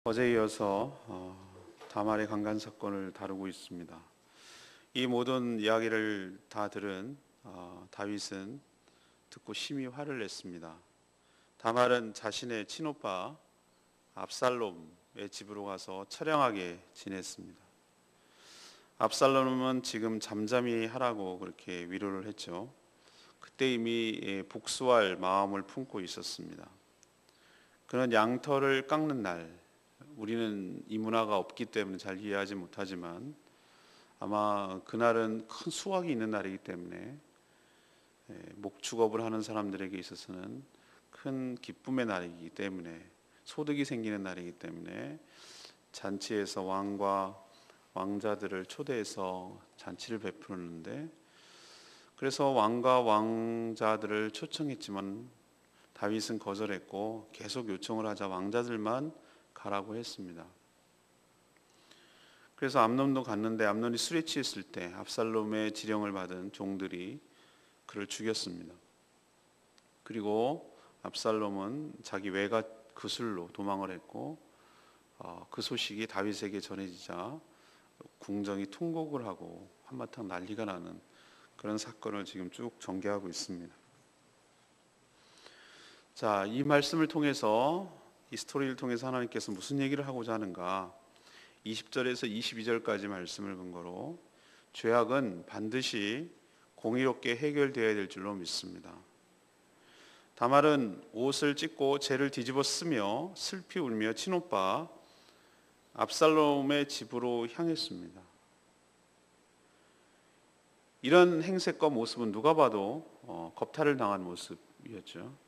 어제에 이어서 다말의 강간 사건을 다루고 있습니다. 이 모든 이야기를 다 들은 다윗은 듣고 심히 화를 냈습니다. 다말은 자신의 친오빠 압살롬의 집으로 가서 처량하게 지냈습니다. 압살롬은 지금 잠잠히 하라고 그렇게 위로를 했죠. 그때 이미 복수할 마음을 품고 있었습니다. 그는 양털을 깎는 날, 우리는 이 문화가 없기 때문에 잘 이해하지 못하지만 아마 그날은 큰 수확이 있는 날이기 때문에 목축업을 하는 사람들에게 있어서는 큰 기쁨의 날이기 때문에, 소득이 생기는 날이기 때문에 잔치에서 왕과 왕자들을 초대해서 잔치를 베푸는데, 그래서 왕과 왕자들을 초청했지만 다윗은 거절했고 계속 요청을 하자 왕자들만 가라고 했습니다. 그래서 암논도 갔는데 암논이 술에 취했을 때 압살롬의 지령을 받은 종들이 그를 죽였습니다. 그리고 압살롬은 자기 외가 그술로 도망을 했고 그 소식이 다윗에게 전해지자 궁정이 통곡을 하고 한바탕 난리가 나는 그런 사건을 지금 쭉 전개하고 있습니다. 자, 이 말씀을 통해서, 이 스토리를 통해서 하나님께서 무슨 얘기를 하고자 하는가? 20절에서 22절까지 말씀을 근거로 죄악은 반드시 공의롭게 해결되어야 될 줄로 믿습니다. 다말은 옷을 찢고 죄를 뒤집어 쓰며 슬피 울며 친오빠 압살롬의 집으로 향했습니다. 이런 행색과 모습은 누가 봐도 겁탈을 당한 모습이었죠.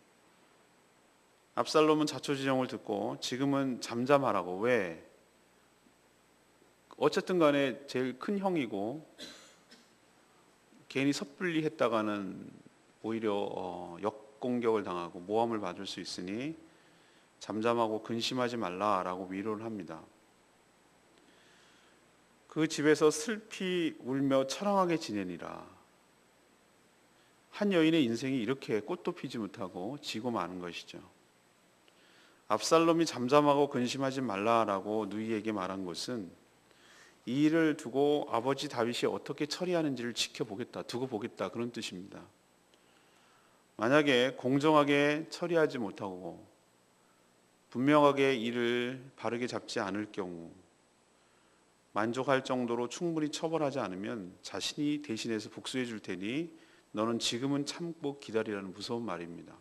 압살롬은 자초지종을 듣고 지금은 잠잠하라고. 왜? 어쨌든 간에 제일 큰 형이고 괜히 섣불리 했다가는 오히려 역공격을 당하고 모함을 받을 수 있으니 잠잠하고 근심하지 말라라고 위로를 합니다. 그 집에서 슬피 울며 처량하게 지내니라. 한 여인의 인생이 이렇게 꽃도 피지 못하고 지고 마는 것이죠. 압살롬이 잠잠하고 근심하지 말라라고 누이에게 말한 것은 이 일을 두고 아버지 다윗이 어떻게 처리하는지를 지켜보겠다, 두고 보겠다, 그런 뜻입니다. 만약에 공정하게 처리하지 못하고 분명하게 일을 바르게 잡지 않을 경우, 만족할 정도로 충분히 처벌하지 않으면 자신이 대신해서 복수해 줄 테니 너는 지금은 참고 기다리라는 무서운 말입니다.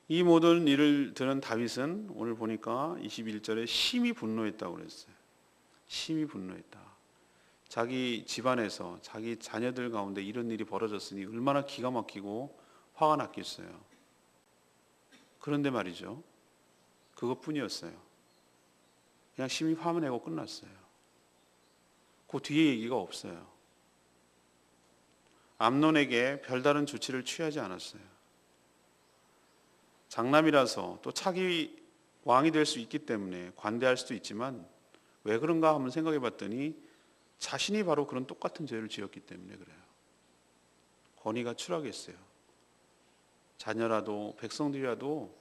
이 모든 일을 들은 다윗은 오늘 보니까 21절에 심히 분노했다고 그랬어요. 심히 분노했다. 자기 집안에서 자기 자녀들 가운데 이런 일이 벌어졌으니 얼마나 기가 막히고 화가 났겠어요. 그런데 말이죠, 그것뿐이었어요. 그냥 심히 화내고 끝났어요. 그 뒤에 얘기가 없어요. 암논에게 별다른 조치를 취하지 않았어요. 장남이라서 또 차기 왕이 될 수 있기 때문에 관대할 수도 있지만 왜 그런가 한번 생각해 봤더니 자신이 바로 그런 똑같은 죄를 지었기 때문에 그래요. 권위가 추락했어요. 자녀라도 백성들이라도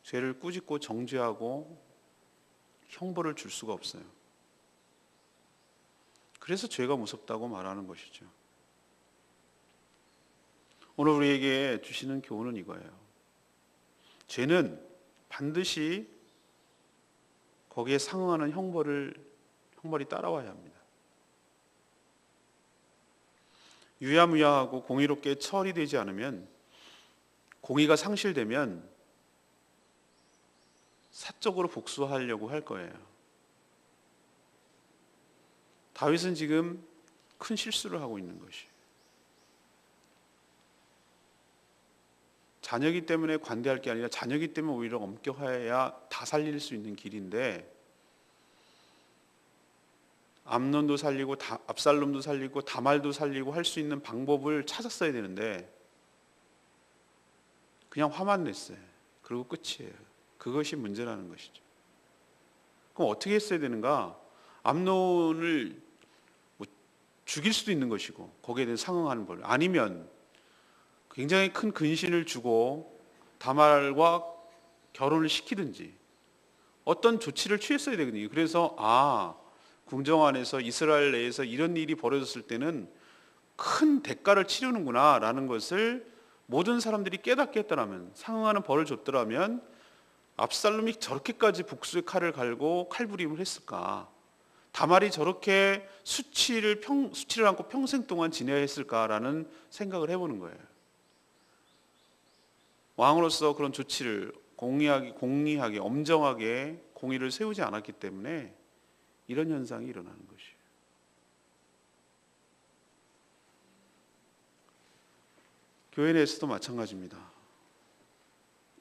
죄를 꾸짖고 정죄하고 형벌을 줄 수가 없어요. 그래서 죄가 무섭다고 말하는 것이죠. 오늘 우리에게 주시는 교훈은 이거예요. 죄는 반드시 거기에 상응하는 형벌이 따라와야 합니다. 유야무야하고 공의롭게 처리되지 않으면, 공의가 상실되면 사적으로 복수하려고 할 거예요. 다윗은 지금 큰 실수를 하고 있는 것이에요. 자녀기 때문에 관대할 게 아니라 자녀기 때문에 오히려 엄격해야 다 살릴 수 있는 길인데, 암논도 살리고 압살롬도 살리고 다말도 살리고 할 수 있는 방법을 찾았어야 되는데 그냥 화만 냈어요. 그리고 끝이에요. 그것이 문제라는 것이죠. 그럼 어떻게 했어야 되는가? 암논을 죽일 수도 있는 것이고 거기에 대해 상응하는 벌, 아니면 굉장히 큰 근신을 주고 다말과 결혼을 시키든지 어떤 조치를 취했어야 되거든요. 그래서 궁정 안에서 이스라엘 내에서 이런 일이 벌어졌을 때는 큰 대가를 치르는구나라는 것을 모든 사람들이 깨닫게 했더라면, 상응하는 벌을 줬더라면 압살롬이 저렇게까지 복수의 칼을 갈고 칼부림을 했을까? 다말이 저렇게 수치를 안고 평생 동안 지내야 했을까라는 생각을 해보는 거예요. 왕으로서 그런 조치를 공의하게 엄정하게 공의를 세우지 않았기 때문에 이런 현상이 일어나는 것이에요. 교회 내에서도 마찬가지입니다.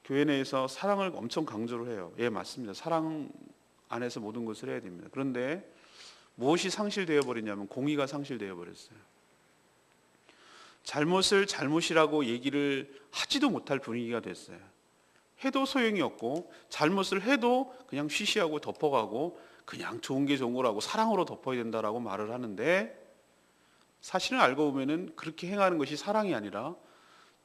교회 내에서 사랑을 엄청 강조를 해요. 예, 맞습니다. 사랑 안에서 모든 것을 해야 됩니다. 그런데 무엇이 상실되어 버리냐면 공의가 상실되어 버렸어요. 잘못을 잘못이라고 얘기를 하지도 못할 분위기가 됐어요. 해도 소용이 없고 잘못을 해도 그냥 쉬쉬하고 덮어가고 그냥 좋은 게 좋은 거라고 사랑으로 덮어야 된다라고 말을 하는데, 사실은 알고 보면은 그렇게 행하는 것이 사랑이 아니라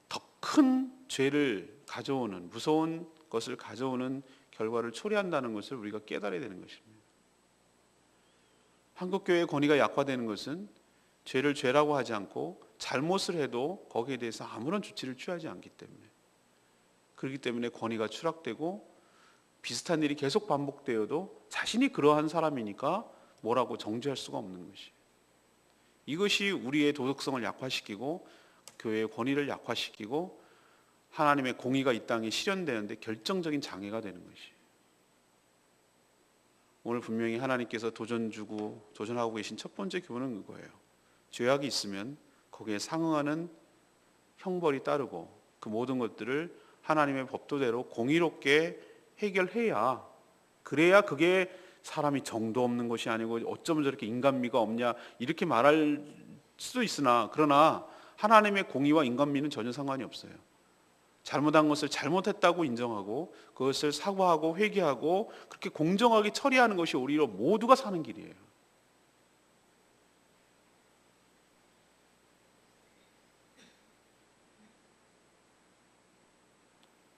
더 큰 죄를 가져오는, 무서운 것을 가져오는 결과를 초래한다는 것을 우리가 깨달아야 되는 것입니다. 한국교회의 권위가 약화되는 것은 죄를 죄라고 하지 않고 잘못을 해도 거기에 대해서 아무런 조치를 취하지 않기 때문에, 그렇기 때문에 권위가 추락되고 비슷한 일이 계속 반복되어도 자신이 그러한 사람이니까 뭐라고 정죄할 수가 없는 것이, 이것이 우리의 도덕성을 약화시키고 교회의 권위를 약화시키고 하나님의 공의가 이 땅에 실현되는데 결정적인 장애가 되는 것이, 오늘 분명히 하나님께서 도전하고 계신 첫 번째 교훈은 그거예요. 죄악이 있으면 거기에 상응하는 형벌이 따르고 그 모든 것들을 하나님의 법도대로 공의롭게 해결해야, 그래야 그게 사람이 정도 없는 것이 아니고 어쩌면 저렇게 인간미가 없냐 이렇게 말할 수도 있으나, 그러나 하나님의 공의와 인간미는 전혀 상관이 없어요. 잘못한 것을 잘못했다고 인정하고 그것을 사과하고 회개하고 그렇게 공정하게 처리하는 것이 오히려 모두가 사는 길이에요.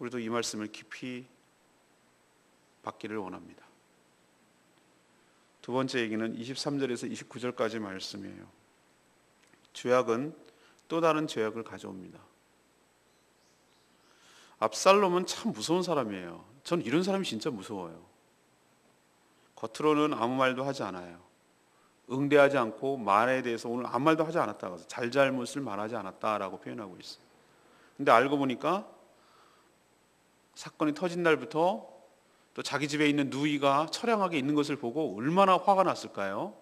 우리도 이 말씀을 깊이 받기를 원합니다. 두 번째 얘기는 23절에서 29절까지 말씀이에요. 죄악은 또 다른 죄악을 가져옵니다. 압살롬은 참 무서운 사람이에요. 전 이런 사람이 진짜 무서워요. 겉으로는 아무 말도 하지 않아요. 응대하지 않고 말에 대해서 오늘 아무 말도 하지 않았다고 해서 잘잘못을 말하지 않았다라고 표현하고 있어요. 근데 알고 보니까 사건이 터진 날부터 또 자기 집에 있는 누이가 처량하게 있는 것을 보고 얼마나 화가 났을까요?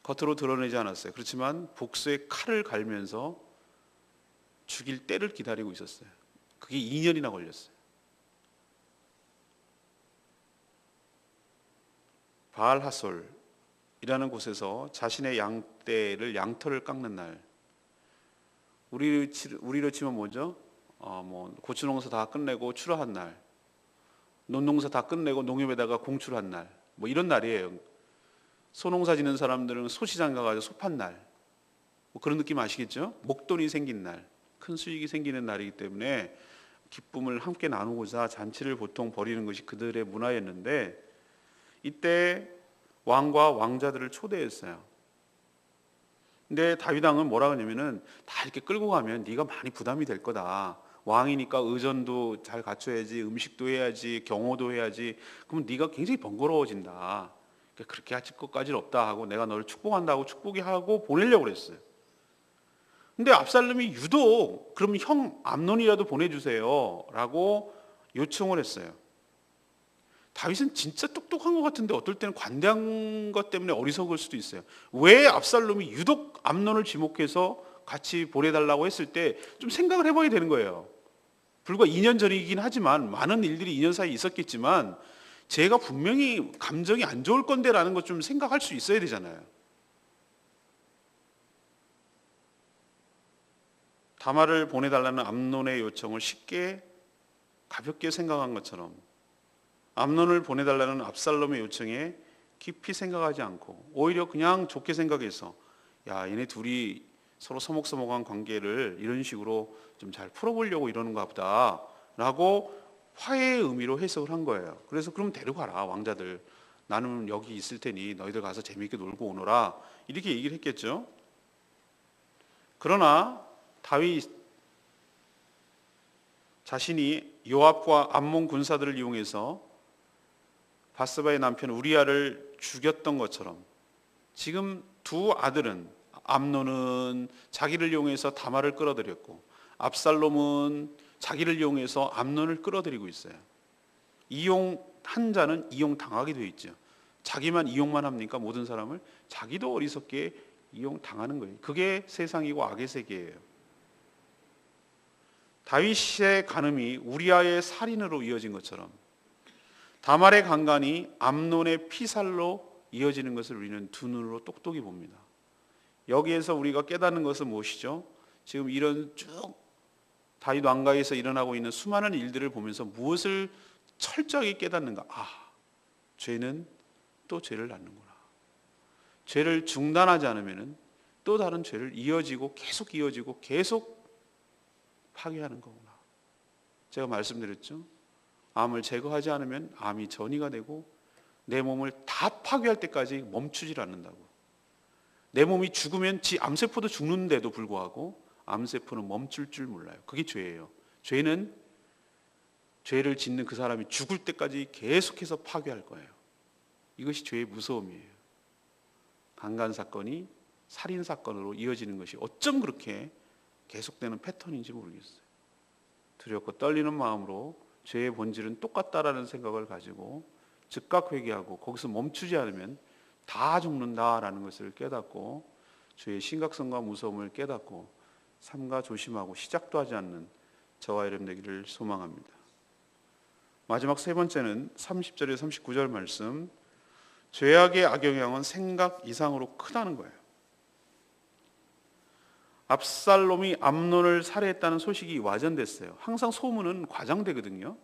겉으로 드러내지 않았어요. 그렇지만 복수의 칼을 갈면서 죽일 때를 기다리고 있었어요. 그게 2년이나 걸렸어요. 바알하솔이라는 곳에서 자신의 양털을 깎는 날, 우리로 치면 뭐죠? 고추 농사 다 끝내고 출하한 날, 논농사 다 끝내고 농협에다가 공출한 날, 이런 날이에요. 소농사 짓는 사람들은 소시장 가가지고 소 판 날, 그런 느낌 아시겠죠? 목돈이 생긴 날, 큰 수익이 생기는 날이기 때문에 기쁨을 함께 나누고자 잔치를 보통 벌이는 것이 그들의 문화였는데, 이때 왕과 왕자들을 초대했어요. 근데 다윗 왕은 뭐라 하냐면은, 다 이렇게 끌고 가면 네가 많이 부담이 될 거다. 왕이니까 의전도 잘 갖춰야지, 음식도 해야지, 경호도 해야지. 그러면 네가 굉장히 번거로워진다. 그렇게 할 것까지는 없다 하고 내가 너를 축복한다고 축복이 하고 보내려고 그랬어요. 근데 압살롬이 유독 그럼 형 암논이라도 보내주세요 라고 요청을 했어요. 다윗은 진짜 똑똑한 것 같은데 어떨 때는 관대한 것 때문에 어리석을 수도 있어요. 왜 압살롬이 유독 암논을 지목해서 같이 보내달라고 했을 때 좀 생각을 해봐야 되는 거예요. 불과 2년 전이긴 하지만 많은 일들이 2년 사이에 있었겠지만 제가 분명히 감정이 안 좋을 건데 라는 것 좀 생각할 수 있어야 되잖아요. 다말을 보내달라는 암논의 요청을 쉽게 가볍게 생각한 것처럼 암논을 보내달라는 압살롬의 요청에 깊이 생각하지 않고 오히려 그냥 좋게 생각해서 야, 얘네 둘이 서로 서먹서먹한 관계를 이런 식으로 좀 잘 풀어보려고 이러는가 보다 라고 화해의 의미로 해석을 한 거예요. 그래서 그럼 데려가라 왕자들. 나는 여기 있을 테니 너희들 가서 재미있게 놀고 오너라. 이렇게 얘기를 했겠죠. 그러나 다윗 자신이 요압과 암몬 군사들을 이용해서 바스바의 남편 우리아를 죽였던 것처럼 지금 두 아들은 암논은 자기를 이용해서 다말을 끌어들였고 압살롬은 자기를 이용해서 암논을 끌어들이고 있어요. 이용한 자는 이용당하게 되어 있죠. 자기만 이용만 합니까? 모든 사람을? 자기도 어리석게 이용당하는 거예요. 그게 세상이고 악의 세계예요. 다윗의 간음이 우리아의 살인으로 이어진 것처럼 다말의 강간이 암논의 피살로 이어지는 것을 우리는 두 눈으로 똑똑히 봅니다. 여기에서 우리가 깨닫는 것은 무엇이죠? 지금 이런 쭉 다윗 왕가에서 일어나고 있는 수많은 일들을 보면서 무엇을 철저하게 깨닫는가? 죄는 또 죄를 낳는구나. 죄를 중단하지 않으면 또 다른 죄를 계속 이어지고 계속 파괴하는 거구나. 제가 말씀드렸죠. 암을 제거하지 않으면 암이 전이가 되고 내 몸을 다 파괴할 때까지 멈추질 않는다고. 내 몸이 죽으면 지 암세포도 죽는데도 불구하고 암세포는 멈출 줄 몰라요. 그게 죄예요. 죄는 죄를 짓는 그 사람이 죽을 때까지 계속해서 파괴할 거예요. 이것이 죄의 무서움이에요. 강간 사건이 살인 사건으로 이어지는 것이 어쩜 그렇게 계속되는 패턴인지 모르겠어요. 두렵고 떨리는 마음으로 죄의 본질은 똑같다라는 생각을 가지고 즉각 회개하고 거기서 멈추지 않으면 다 죽는다라는 것을 깨닫고 죄의 심각성과 무서움을 깨닫고 삼가 조심하고 시작도 하지 않는 저와 여러분 되기를 소망합니다. 마지막 세 번째는 30절에서 39절 말씀. 죄악의 악영향은 생각 이상으로 크다는 거예요. 압살롬이 암논을 살해했다는 소식이 와전됐어요. 항상 소문은 과장되거든요.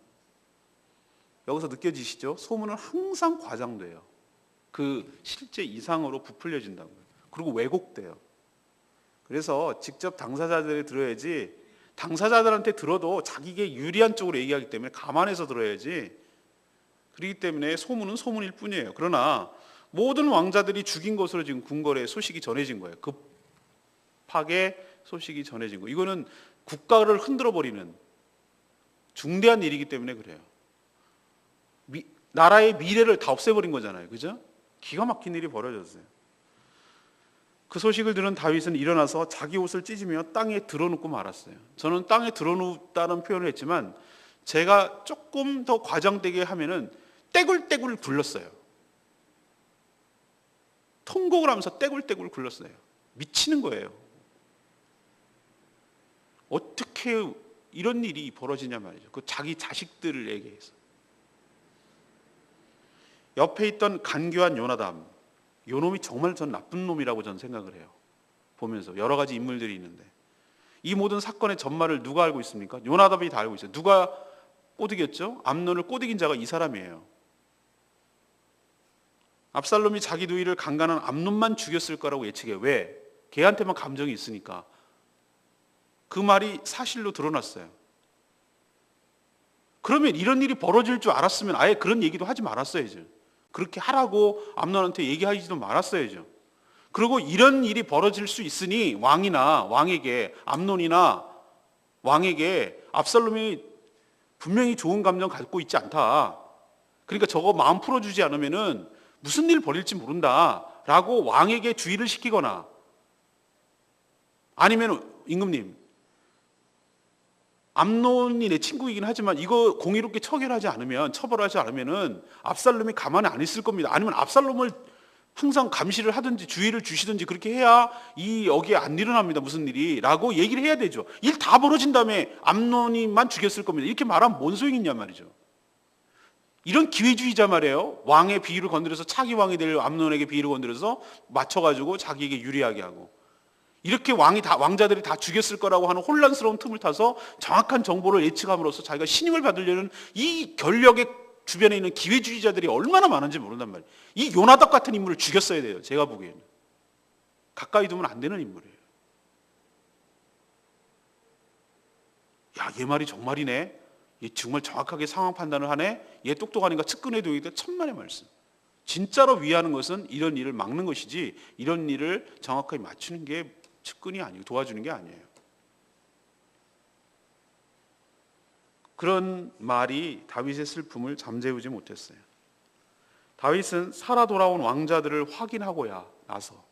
여기서 느껴지시죠? 소문은 항상 과장돼요. 그 실제 이상으로 부풀려진다고요. 그리고 왜곡돼요. 그래서 직접 당사자들이 들어야지, 당사자들한테 들어도 자기에게 유리한 쪽으로 얘기하기 때문에 감안해서 들어야지. 그렇기 때문에 소문은 소문일 뿐이에요. 그러나 모든 왕자들이 죽인 것으로 지금 궁궐에 소식이 전해진 거예요. 급하게 소식이 전해진 거. 이거는 국가를 흔들어 버리는 중대한 일이기 때문에 그래요. 나라의 미래를 다 없애버린 거잖아요. 그죠? 기가 막힌 일이 벌어졌어요. 그 소식을 들은 다윗은 일어나서 자기 옷을 찢으며 땅에 드러눕고 말았어요. 저는 땅에 드러눕다는 표현을 했지만 제가 조금 더 과장되게 하면은 떼굴떼굴 굴렀어요. 통곡을 하면서 떼굴떼굴 굴렀어요. 미치는 거예요. 어떻게 이런 일이 벌어지냐 말이죠. 그 자기 자식들에게 해서. 옆에 있던 간교한 요나담, 요 놈이 정말 전 나쁜 놈이라고 저는 생각을 해요. 보면서 여러 가지 인물들이 있는데 이 모든 사건의 전말을 누가 알고 있습니까? 요나답이 다 알고 있어요. 누가 꼬드겼죠? 암논을 꼬드긴 자가 이 사람이에요. 압살롬이 자기 누이를 강간한 암논만 죽였을 거라고 예측해요. 왜? 걔한테만 감정이 있으니까. 그 말이 사실로 드러났어요. 그러면 이런 일이 벌어질 줄 알았으면 아예 그런 얘기도 하지 말았어야죠. 그렇게 하라고 암논한테 얘기하지도 말았어야죠. 그리고 이런 일이 벌어질 수 있으니 왕에게 암논이나 왕에게 압살롬이 분명히 좋은 감정 갖고 있지 않다. 그러니까 저거 마음 풀어주지 않으면은 무슨 일 벌일지 모른다라고 왕에게 주의를 시키거나 아니면 임금님 암논이 내 친구이긴 하지만 이거 공의롭게 처벌하지 않으면은 압살롬이 가만히 안 있을 겁니다. 아니면 압살롬을 항상 감시를 하든지 주의를 주시든지 그렇게 해야 여기에 안 일어납니다. 무슨 일이라고 얘기를 해야 되죠. 일 다 벌어진 다음에 암논이만 죽였을 겁니다. 이렇게 말하면 뭔 소용이 있냐 말이죠. 이런 기회주의자 말이에요. 왕의 비위를 건드려서 차기 왕이 될 암논에게 비위를 건드려서 맞춰가지고 자기에게 유리하게 하고 이렇게 왕자들이 다 죽였을 거라고 하는 혼란스러운 틈을 타서 정확한 정보를 예측함으로써 자기가 신임을 받으려는 이 권력의 주변에 있는 기회주의자들이 얼마나 많은지 모른단 말이에요. 이 요나답 같은 인물을 죽였어야 돼요. 제가 보기에는. 가까이 두면 안 되는 인물이에요. 야, 얘 말이 정말이네. 얘 정말 정확하게 상황 판단을 하네. 얘 똑똑하니까 측근에 두기가 천만의 말씀. 진짜로 위하는 것은 이런 일을 막는 것이지 이런 일을 정확하게 맞추는 게 측근이 아니고 도와주는 게 아니에요. 그런 말이 다윗의 슬픔을 잠재우지 못했어요. 다윗은 살아 돌아온 왕자들을 확인하고야 나서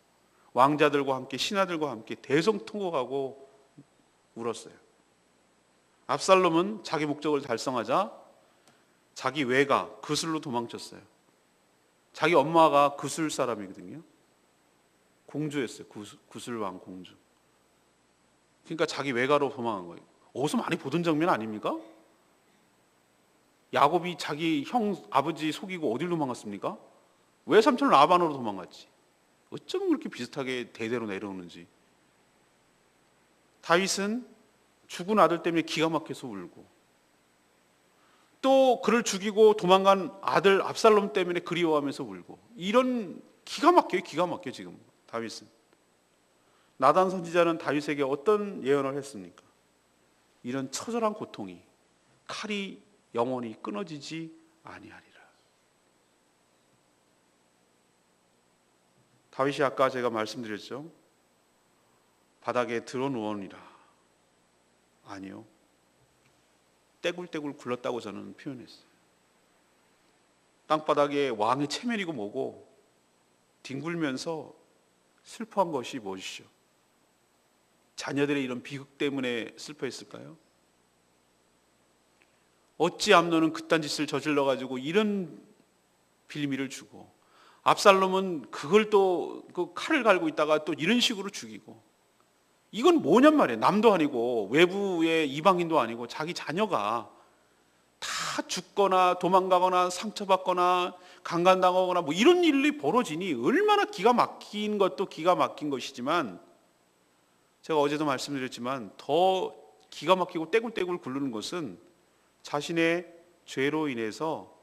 왕자들과 함께 신하들과 함께 대성통곡하고 울었어요. 압살롬은 자기 목적을 달성하자 자기 외가 그술로 도망쳤어요. 자기 엄마가 그술 사람이거든요. 공주였어요. 구술왕 공주. 그러니까 자기 외가로 도망한 거예요. 어디서 많이 보던 장면 아닙니까? 야곱이 자기 형 아버지 속이고 어디로 도망갔습니까? 외삼촌 라반으로 도망갔지. 어쩌면 그렇게 비슷하게 대대로 내려오는지. 다윗은 죽은 아들 때문에 기가 막혀서 울고, 또 그를 죽이고 도망간 아들 압살롬 때문에 그리워하면서 울고, 이런 기가 막혀 지금 다윗은. 나단 선지자는 다윗에게 어떤 예언을 했습니까? 이런 처절한 고통이 칼이 영원히 끊어지지 아니하리라. 다윗이 아까 제가 말씀드렸죠. 바닥에 드러 누우니라. 아니요. 떼굴떼굴 굴렀다고 저는 표현했어요. 땅바닥에 왕의 체면이고 뭐고 뒹굴면서 슬퍼한 것이 무엇이죠? 자녀들의 이런 비극 때문에 슬퍼했을까요? 어찌 암논은 그딴 짓을 저질러 가지고 이런 빌미를 주고, 압살롬은 그걸 또 그 칼을 갈고 있다가 또 이런 식으로 죽이고, 이건 뭐냔 말이에요. 남도 아니고 외부의 이방인도 아니고 자기 자녀가 다 죽거나 도망가거나 상처받거나 강간당하거나 뭐 이런 일이 벌어지니 얼마나 기가 막힌 것도 기가 막힌 것이지만, 제가 어제도 말씀드렸지만 더 기가 막히고 떼굴떼굴 굴르는 것은 자신의 죄로 인해서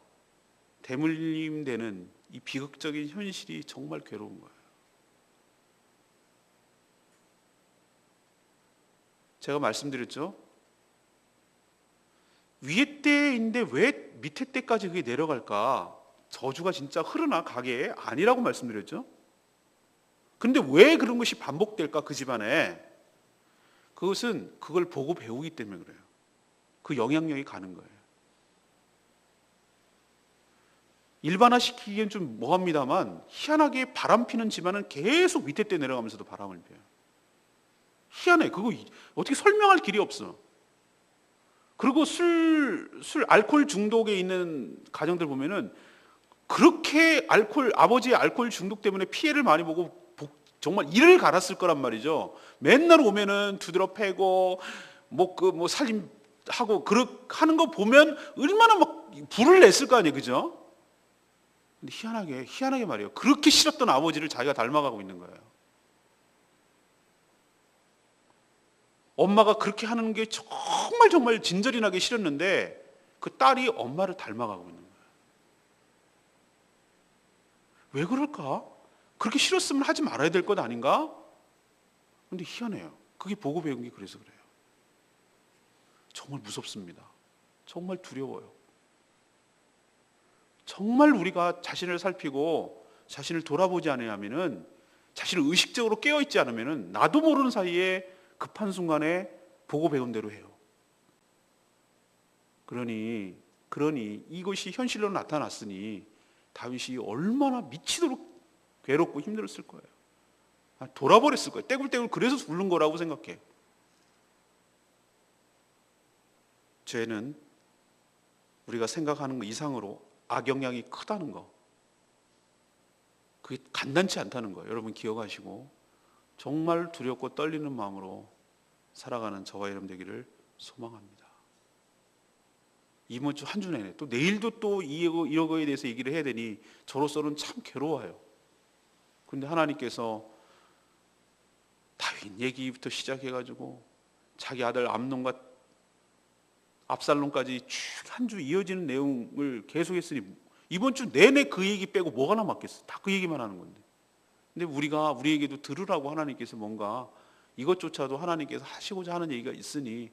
대물림되는 이 비극적인 현실이 정말 괴로운 거예요. 제가 말씀드렸죠. 위에 때인데 왜 밑에 때까지 그게 내려갈까? 저주가 진짜 흐르나 가게 아니라고 말씀드렸죠. 그런데 왜 그런 것이 반복될까 그 집안에? 그것은 그걸 보고 배우기 때문에 그래요. 그 영향력이 가는 거예요. 일반화시키기엔 좀 뭐합니다만 희한하게 바람피는 집안은 계속 밑에 때 내려가면서도 바람을 피워요. 희한해. 그거 어떻게 설명할 길이 없어. 그리고 알코올 중독에 있는 가정들 보면은 그렇게 아버지의 알코올 중독 때문에 피해를 많이 보고 정말 이를 갈았을 거란 말이죠. 맨날 오면은 두드러 패고 뭐 살림하고 하는 거 보면 얼마나 막 불을 냈을 거 아니에요, 그죠? 근데 희한하게 말이에요. 그렇게 싫었던 아버지를 자기가 닮아가고 있는 거예요. 엄마가 그렇게 하는 게 정말 진절이 나게 싫었는데 그 딸이 엄마를 닮아가고 있는 거예요. 왜 그럴까? 그렇게 싫었으면 하지 말아야 될 것 아닌가? 근데 희한해요. 그게 보고 배운 게 그래서 그래요. 정말 무섭습니다. 정말 두려워요. 정말 우리가 자신을 살피고 자신을 돌아보지 않으면은, 자신을 의식적으로 깨어있지 않으면은 나도 모르는 사이에 급한 순간에 보고 배운 대로 해요. 그러니 이것이 현실로 나타났으니 다윗이 얼마나 미치도록 괴롭고 힘들었을 거예요. 돌아버렸을 거예요. 떼굴떼굴 그래서 부른 거라고 생각해. 죄는 우리가 생각하는 것 이상으로 악영향이 크다는 거, 그게 간단치 않다는 거예요. 여러분 기억하시고 정말 두렵고 떨리는 마음으로 살아가는 저와 여러분 되기를 소망합니다. 이번 주 한 주 내내 또 내일도 또 이런 거에 대해서 얘기를 해야 되니 저로서는 참 괴로워요. 그런데 하나님께서 다윗 얘기부터 시작해가지고 자기 아들 암논과 압살롬까지 쭉 한 주 이어지는 내용을 계속했으니 이번 주 내내 그 얘기 빼고 뭐가 남았겠어? 다 그 얘기만 하는 건데. 근데 우리에게도 들으라고 하나님께서 뭔가 이것조차도 하나님께서 하시고자 하는 얘기가 있으니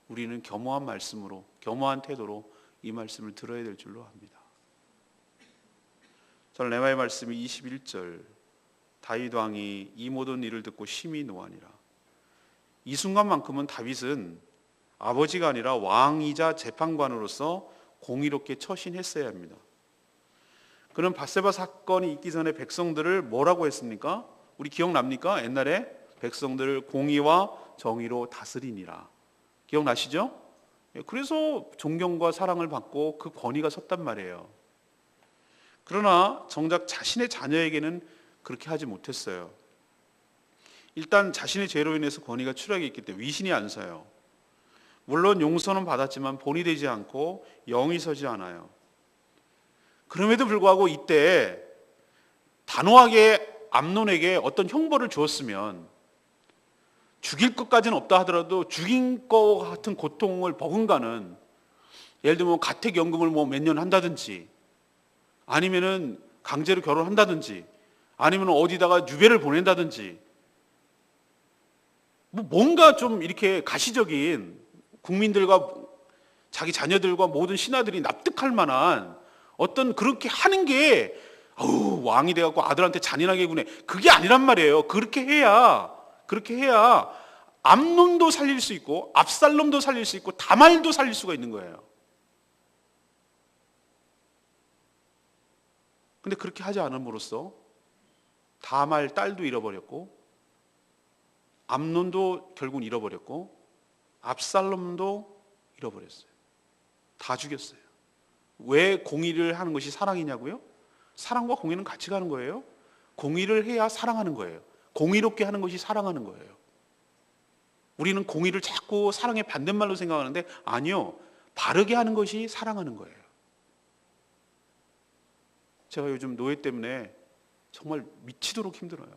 우리는 겸허한 말씀으로, 겸허한 태도로 이 말씀을 들어야 될 줄로 압니다. 저는 레마의 말씀이 21절, 다윗 왕이 이 모든 일을 듣고 심히 노하니라. 이 순간만큼은 다윗은 아버지가 아니라 왕이자 재판관으로서 공의롭게 처신했어야 합니다. 그는 밧세바 사건이 있기 전에 백성들을 뭐라고 했습니까? 우리 기억납니까? 옛날에 백성들을 공의와 정의로 다스리니라. 기억나시죠? 그래서 존경과 사랑을 받고 그 권위가 섰단 말이에요. 그러나 정작 자신의 자녀에게는 그렇게 하지 못했어요. 일단 자신의 죄로 인해서 권위가 추락했기 때문에 위신이 안 서요. 물론 용서는 받았지만 본이 되지 않고 영이 서지 않아요. 그럼에도 불구하고 이때 단호하게 암논에게 어떤 형벌을 주었으면, 죽일 것까지는 없다 하더라도 죽인 것 같은 고통을 버금가는, 예를 들면 가택연금을 몇 년 한다든지, 아니면은 강제로 결혼한다든지, 아니면 어디다가 유배를 보낸다든지, 뭔가 좀 이렇게 가시적인, 국민들과 자기 자녀들과 모든 신하들이 납득할 만한 어떤 그렇게 하는 게, 왕이 돼갖고 아들한테 잔인하게 구네, 그게 아니란 말이에요. 그렇게 해야 암논도 살릴 수 있고 압살롬도 살릴 수 있고 다말도 살릴 수가 있는 거예요. 근데 그렇게 하지 않음으로써 다말 딸도 잃어버렸고, 암논도 결국은 잃어버렸고, 압살롬도 잃어버렸어요. 다 죽였어요. 왜 공의를 하는 것이 사랑이냐고요? 사랑과 공의는 같이 가는 거예요. 공의를 해야 사랑하는 거예요. 공의롭게 하는 것이 사랑하는 거예요. 우리는 공의를 자꾸 사랑의 반대말로 생각하는데, 아니요, 바르게 하는 것이 사랑하는 거예요. 제가 요즘 노예 때문에 정말 미치도록 힘들어요.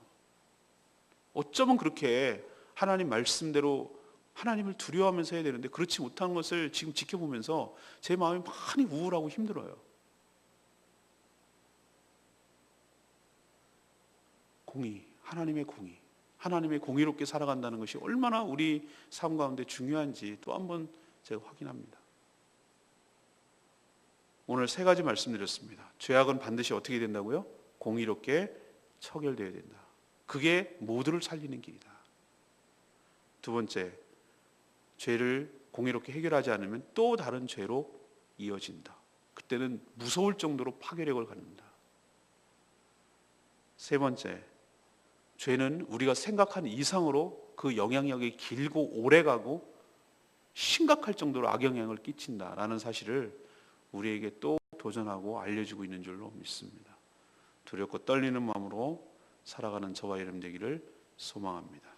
어쩌면 그렇게 하나님 말씀대로 하나님을 두려워하면서 해야 되는데 그렇지 못한 것을 지금 지켜보면서 제 마음이 많이 우울하고 힘들어요. 공의, 하나님의 공의, 하나님의 공의롭게 살아간다는 것이 얼마나 우리 삶 가운데 중요한지 또 한 번 제가 확인합니다. 오늘 세 가지 말씀드렸습니다. 죄악은 반드시 어떻게 된다고요? 공의롭게 처결되어야 된다. 그게 모두를 살리는 길이다. 두 번째, 죄를 공의롭게 해결하지 않으면 또 다른 죄로 이어진다. 그때는 무서울 정도로 파괴력을 갖는다. 세 번째, 죄는 우리가 생각한 이상으로 그 영향력이 길고 오래가고 심각할 정도로 악영향을 끼친다라는 사실을 우리에게 또 도전하고 알려주고 있는 줄로 믿습니다. 두렵고 떨리는 마음으로 살아가는 저와 여러분 되기를 소망합니다.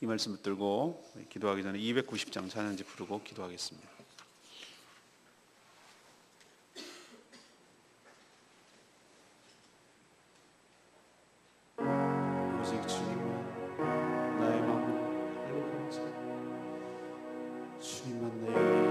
이 말씀 붙들고 기도하기 전에 290장 찬양지 부르고 기도하겠습니다. 오직 주님만 나의 마음을 알고 주님만 나의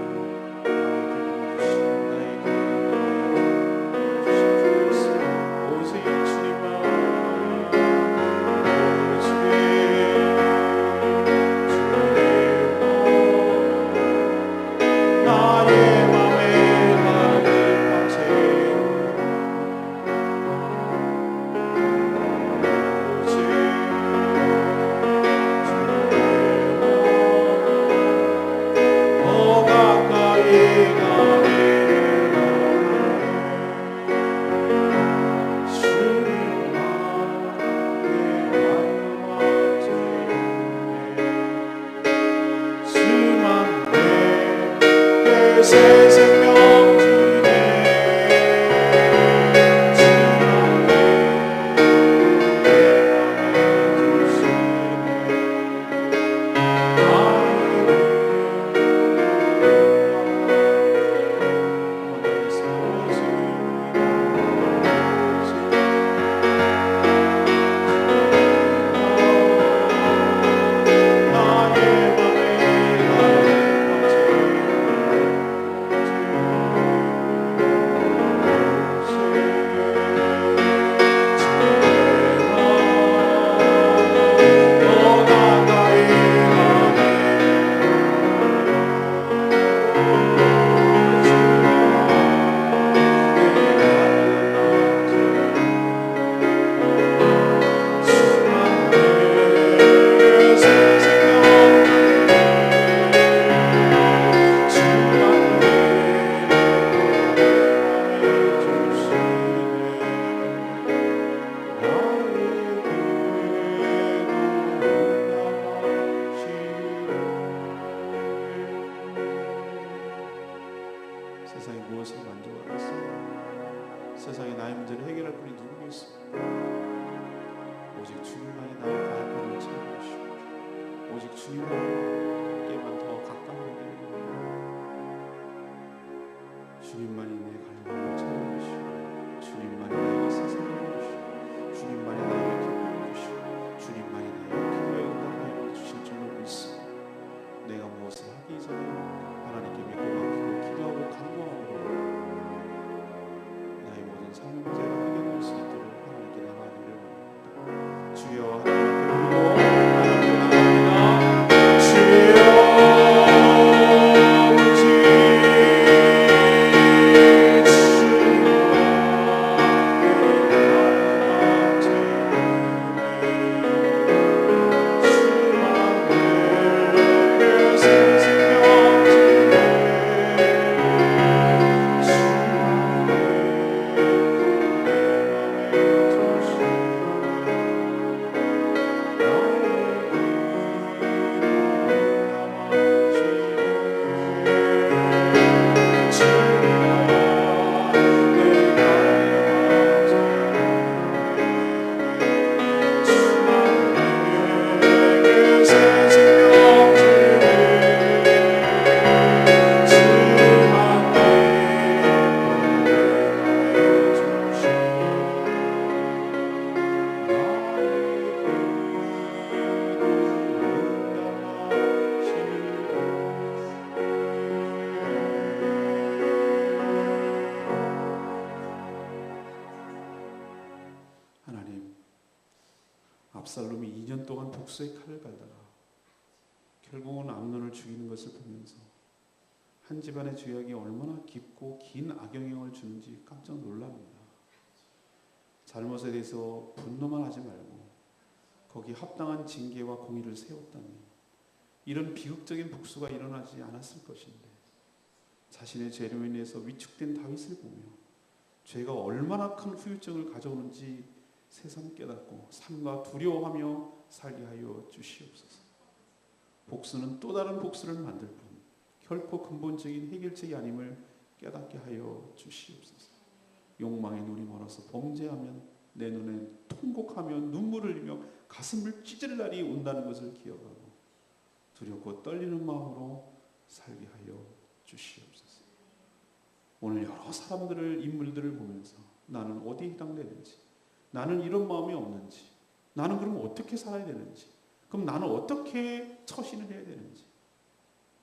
주셔서 세상에 나의 문제를 해결할 분이 누구겠습니까? 오직 주님만이 나의 발걸음을 채워주시고 오직 주님께만 더 가까워지게 주님만이 내 갈망을 채워주시고 주님만이 나에게 세상을 주시고 주님만이 나에게 기쁨을 주시고 주님만이 나에게 기도의 응답을 주실 줄로 믿습니다. 내가 무엇을 하기 전에 하나님께 믿고 맡기고 기도하고 간구하고 나의 모든 삶의 문제가 해결될 수 있도록 하나님께 나가기를 원합니다. 주여 하나님 앞에 부르고 하나님께 나갑니다. 주여 압살롬이 2년 동안 복수의 칼을 갈다가 결국은 암논을 죽이는 것을 보면서 한 집안의 죄악이 얼마나 깊고 긴 악영향을 주는지 깜짝 놀랍니다. 잘못에 대해서 분노만 하지 말고 거기에 합당한 징계와 공의를 세웠다면 이런 비극적인 복수가 일어나지 않았을 것인데 자신의 죄로 인해서 위축된 다윗을 보며 죄가 얼마나 큰 후유증을 가져오는지 새삼 깨닫고 삼가 두려워하며 살게 하여 주시옵소서. 복수는 또 다른 복수를 만들 뿐 결코 근본적인 해결책이 아님을 깨닫게 하여 주시옵소서. 욕망의 눈이 멀어서 범죄하면 내 눈에 통곡하며 눈물을 흘리며 가슴을 찢을 날이 온다는 것을 기억하고 두렵고 떨리는 마음으로 살게 하여 주시옵소서. 오늘 여러 사람들을 인물들을 보면서 나는 어디에 해당되는지 나는 이런 마음이 없는지 나는 그럼 어떻게 살아야 되는지 그럼 나는 어떻게 처신을 해야 되는지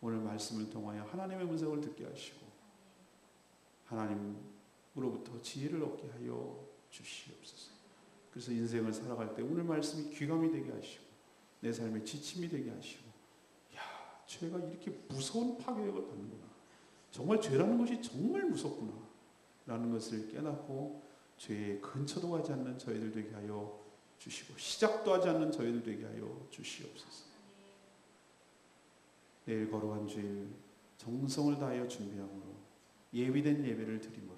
오늘 말씀을 통하여 하나님의 음성을 듣게 하시고 하나님으로부터 지혜를 얻게 하여 주시옵소서. 그래서 인생을 살아갈 때 오늘 말씀이 귀감이 되게 하시고 내 삶의 지침이 되게 하시고 야, 죄가 이렇게 무서운 파괴력을 받는구나. 정말 죄라는 것이 정말 무섭구나 라는 것을 깨닫고 죄의 근처도 가지 않는 저희들 되게 하여 주시고 시작도 하지 않는 저희들 되게 하여 주시옵소서. 내일 거룩한 주일 정성을 다하여 준비함으로 예비된 예배를 드림으로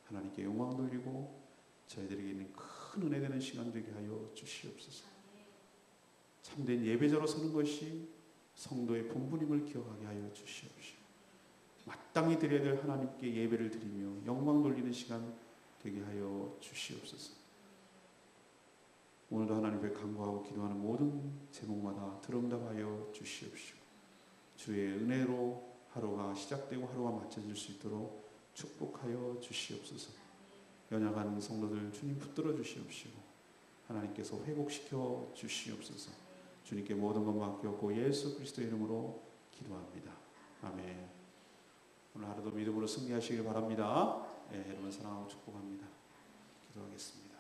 하나님께 영광 돌리고 저희들에게 있는 큰 은혜 되는 시간 되게 하여 주시옵소서. 참된 예배자로 서는 것이 성도의 본분임을 기억하게 하여 주시옵시고 마땅히 드려야 될 하나님께 예배를 드리며 영광 돌리는 시간 되게 하여 주시옵소서. 오늘도 하나님 앞에 간구하고 기도하는 모든 제목마다 들응답하여 주시옵시고 주의 은혜로 하루가 시작되고 하루가 마쳐질 수 있도록 축복하여 주시옵소서. 연약한 성도들 주님 붙들어 주시옵시고 하나님께서 회복시켜 주시옵소서. 주님께 모든 것 맡겼고 예수 그리스도의 이름으로 기도합니다. 아멘. 오늘 하루도 믿음으로 승리하시길 바랍니다. 여러분 사랑하고 축복합니다. 기도하겠습니다.